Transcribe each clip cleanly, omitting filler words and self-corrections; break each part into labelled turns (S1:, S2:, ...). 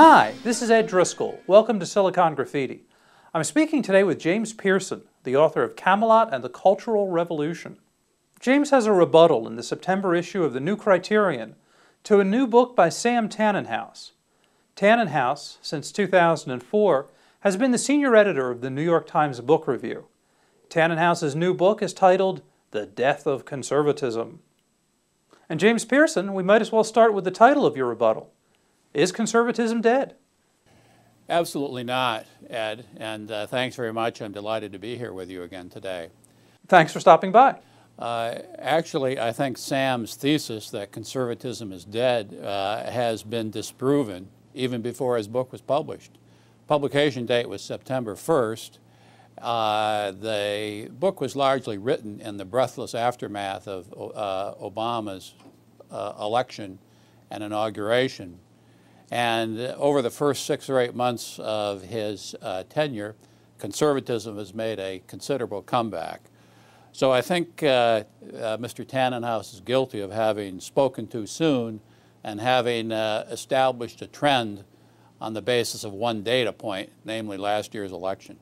S1: Hi, this is Ed Driscoll. Welcome to Silicon Graffiti. I'm speaking today with James Pearson, the author of Camelot and the Cultural Revolution. James has a rebuttal in the September issue of the New Criterion to a new book by Sam Tannenhouse. Tannenhouse, since 2004, has been the senior editor of the New York Times Book Review. Tannenhouse's new book is titled The Death of Conservatism. And James Pearson, we might as well start with the title of your rebuttal. Is conservatism dead?
S2: Absolutely not, Ed, and thanks very much. I'm delighted to be here with you again today.
S1: Thanks for stopping by.
S2: Actually, I think Sam's thesis that conservatism is dead has been disproven even before his book was published. Publication date was September 1st. The book was largely written in the breathless aftermath of Obama's election and inauguration. And over the first 6 or 8 months of his tenure, conservatism has made a considerable comeback. So I think Mr. Tannenhouse is guilty of having spoken too soon and having established a trend on the basis of one data point, namely last year's election.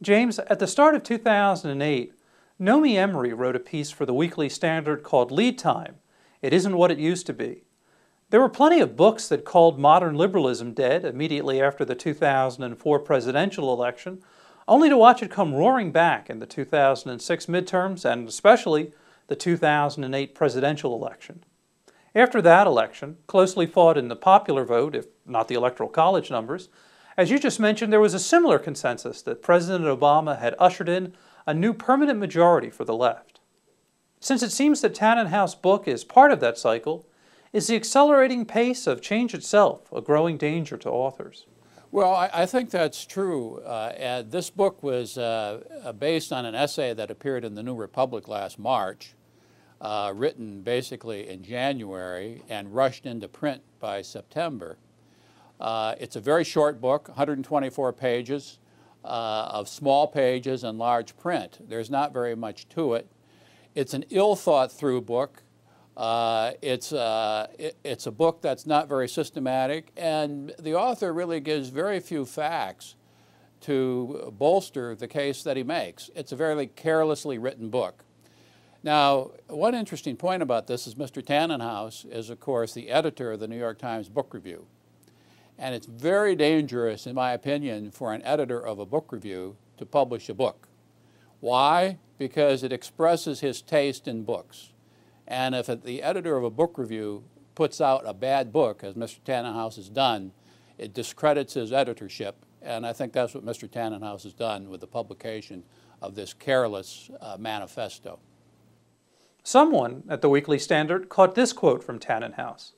S1: James, at the start of 2008, Nomi Emery wrote a piece for the Weekly Standard called Lead Time. It Isn't What It Used to Be. There were plenty of books that called modern liberalism dead immediately after the 2004 presidential election, only to watch it come roaring back in the 2006 midterms and especially the 2008 presidential election. After that election, closely fought in the popular vote, if not the Electoral College numbers, as you just mentioned, there was a similar consensus that President Obama had ushered in a new permanent majority for the left. Since it seems that Tannenhouse's book is part of that cycle, is the accelerating pace of change itself a growing danger to authors?
S2: Well, I think that's true. This book was based on an essay that appeared in the New Republic last March, written basically in January and rushed into print by September. It's a very short book, 124 pages of small pages and large print. There's not very much to it. It's an ill-thought-through book. It's a book that's not very systematic, and the author really gives very few facts to bolster the case that he makes. It's a very carelessly written book. Now, one interesting point about this is Mr. Tannenhouse is, of course, the editor of the New York Times Book Review. And it's very dangerous, in my opinion, for an editor of a book review to publish a book. Why? Because it expresses his taste in books. And if the editor of a book review puts out a bad book, as Mr. Tannenhouse has done, it discredits his editorship. And I think that's what Mr. Tannenhouse has done with the publication of this careless manifesto.
S1: Someone at the Weekly Standard caught this quote from Tannenhouse.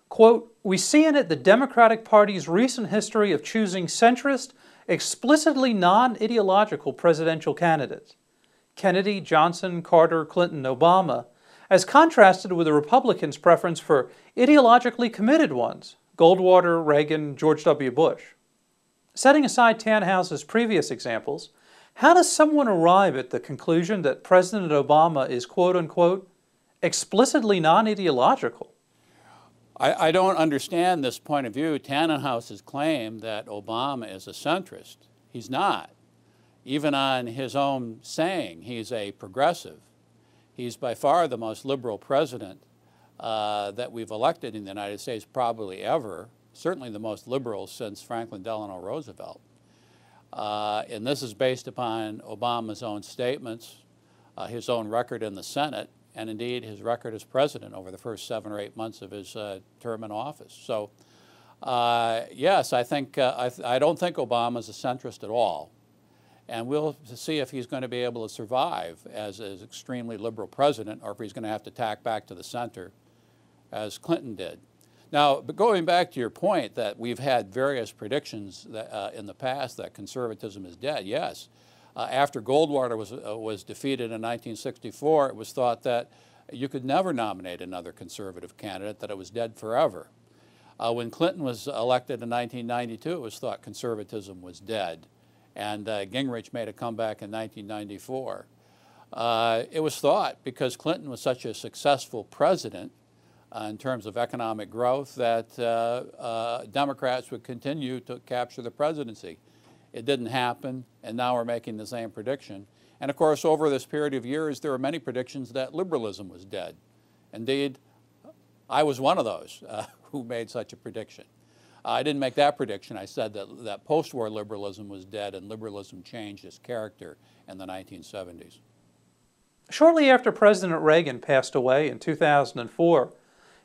S1: Quote, "We see in it the Democratic Party's recent history of choosing centrist, explicitly non-ideological presidential candidates. Kennedy, Johnson, Carter, Clinton, Obama, as contrasted with the Republicans' preference for ideologically committed ones, Goldwater, Reagan, George W. Bush." Setting aside Tannenhouse's previous examples, how does someone arrive at the conclusion that President Obama is, quote-unquote, explicitly non-ideological?
S2: I don't understand this point of view. Tannenhouse's claim that Obama is a centrist. He's not. Even on his own saying, he's a progressive. He's by far the most liberal president that we've elected in the United States probably ever, certainly the most liberal since Franklin Delano Roosevelt. And this is based upon Obama's own statements, his own record in the Senate, and indeed his record as president over the first 7 or 8 months of his term in office. So yes, I don't think Obama's a centrist at all. And we'll see if he's going to be able to survive as an extremely liberal president or if he's going to have to tack back to the center as Clinton did. Now, but going back to your point that we've had various predictions that, in the past that conservatism is dead, yes. After Goldwater was defeated in 1964, it was thought that you could never nominate another conservative candidate, that it was dead forever. When Clinton was elected in 1992, it was thought conservatism was dead. And Gingrich made a comeback in 1994. It was thought, because Clinton was such a successful president, in terms of economic growth, that Democrats would continue to capture the presidency. It didn't happen, and now we're making the same prediction. And of course, over this period of years, there were many predictions that liberalism was dead. Indeed, I was one of those who made such a prediction. I didn't make that prediction. I said that post-war liberalism was dead and liberalism changed its character in the 1970s.
S1: Shortly after President Reagan passed away in 2004,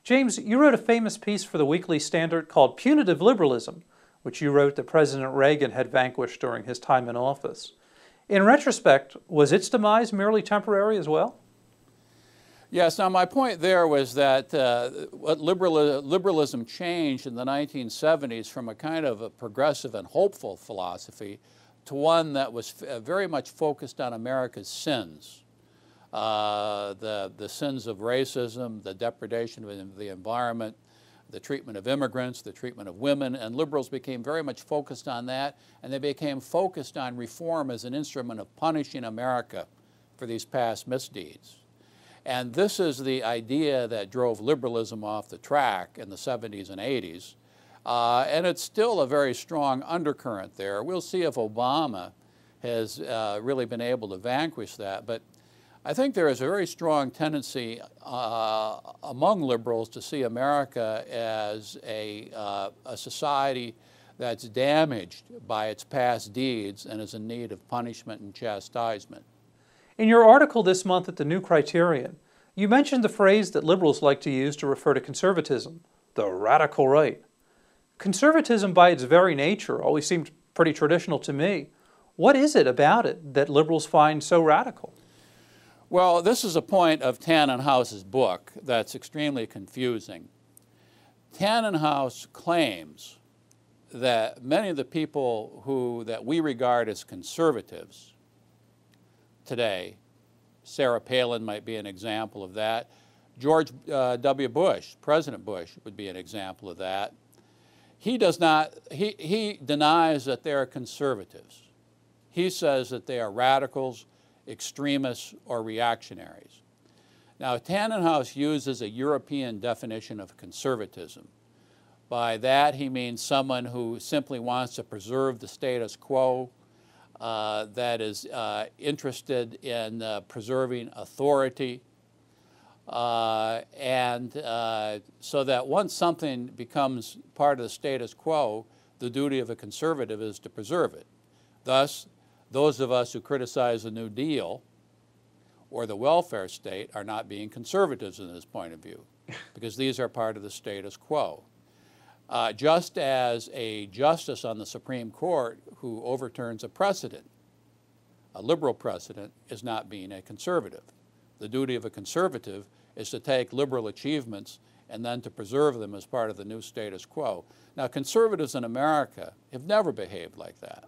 S1: James, you wrote a famous piece for the Weekly Standard called Punitive Liberalism, which you wrote that President Reagan had vanquished during his time in office. In retrospect, was its demise merely temporary as well?
S2: Yes, now my point there was that what liberalism changed in the 1970s from a kind of a progressive and hopeful philosophy to one that was very much focused on America's sins. The sins of racism, the depredation of the environment, the treatment of immigrants, the treatment of women, and liberals became very much focused on that, and they became focused on reform as an instrument of punishing America for these past misdeeds. And this is the idea that drove liberalism off the track in the 70s and 80s, and it's still a very strong undercurrent there. We'll see if Obama has really been able to vanquish that, but I think there is a very strong tendency among liberals to see America as a society that's damaged by its past deeds and is in need of punishment and chastisement.
S1: In your article this month at the New Criterion, you mentioned the phrase that liberals like to use to refer to conservatism, the radical right. Conservatism by its very nature always seemed pretty traditional to me. What is it about it that liberals find so radical?
S2: Well, this is a point of Tannenhaus's book that's extremely confusing. Tannenhaus claims that many of the people that we regard as conservatives today, Sarah Palin might be an example of that, George W. Bush, President Bush would be an example of that. He denies that they're conservatives. He says that they are radicals, extremists, or reactionaries. Now, Tannenhaus uses a European definition of conservatism. By that, he means someone who simply wants to preserve the status quo, that is interested in preserving authority, and so that once something becomes part of the status quo, the duty of a conservative is to preserve it. Thus, those of us who criticize the New Deal or the welfare state are not being conservatives in this point of view, because these are part of the status quo. Just as a justice on the Supreme Court who overturns a precedent, a liberal precedent, is not being a conservative. The duty of a conservative is to take liberal achievements and then to preserve them as part of the new status quo. Now, conservatives in America have never behaved like that.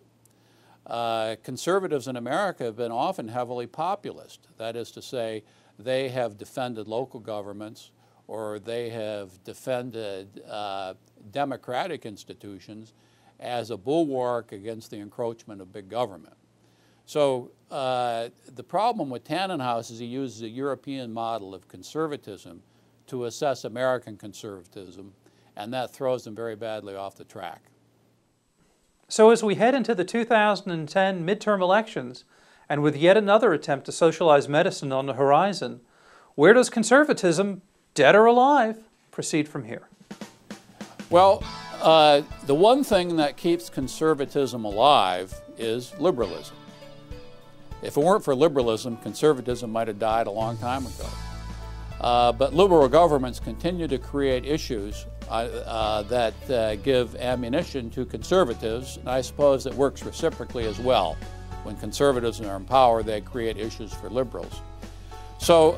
S2: Conservatives in America have been often heavily populist. That is to say, they have defended local governments, or they have defended democratic institutions as a bulwark against the encroachment of big government. So the problem with Tannenhaus is he uses a European model of conservatism to assess American conservatism, and that throws them very badly off the track.
S1: So as we head into the 2010 midterm elections, and with yet another attempt to socialize medicine on the horizon, where does conservatism, dead or alive, proceed from here?
S2: Well, the one thing that keeps conservatism alive is liberalism. If it weren't for liberalism, conservatism might have died a long time ago. But liberal governments continue to create issues that give ammunition to conservatives, and I suppose it works reciprocally as well. When conservatives are in power, they create issues for liberals. So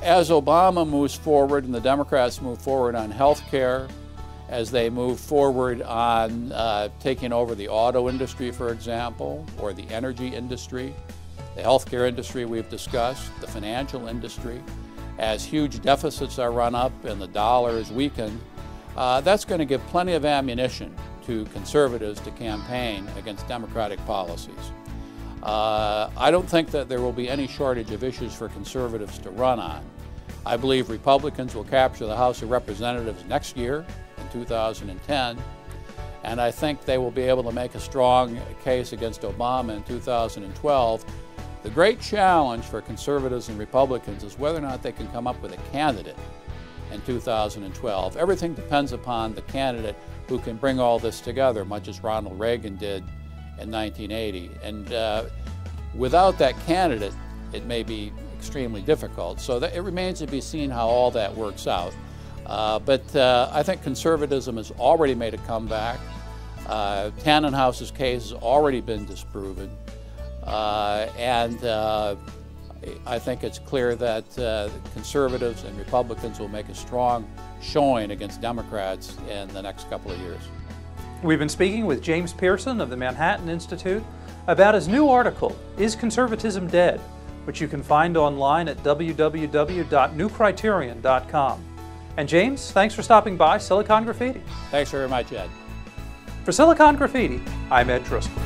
S2: as Obama moves forward and the Democrats move forward on health care, as they move forward on taking over the auto industry, for example, or the energy industry, the healthcare industry we've discussed, the financial industry, as huge deficits are run up and the dollar is weakened, that's going to give plenty of ammunition to conservatives to campaign against democratic policies. I don't think that there will be any shortage of issues for conservatives to run on. I believe Republicans will capture the House of Representatives next year, in 2010, and I think they will be able to make a strong case against Obama in 2012. The great challenge for conservatives and Republicans is whether or not they can come up with a candidate in 2012. Everything depends upon the candidate who can bring all this together, much as Ronald Reagan did in 1980. And without that candidate, it may be extremely difficult. So it remains to be seen how all that works out. But I think conservatism has already made a comeback. Tannenhaus's case has already been disproven. And I think it's clear that conservatives and Republicans will make a strong showing against Democrats in the next couple of years.
S1: We've been speaking with James Pearson of the Manhattan Institute about his new article, Is Conservatism Dead?, which you can find online at www.newcriterion.com. And James, thanks for stopping by Silicon Graffiti.
S2: Thanks very much, Ed.
S1: For Silicon Graffiti, I'm Ed Driscoll.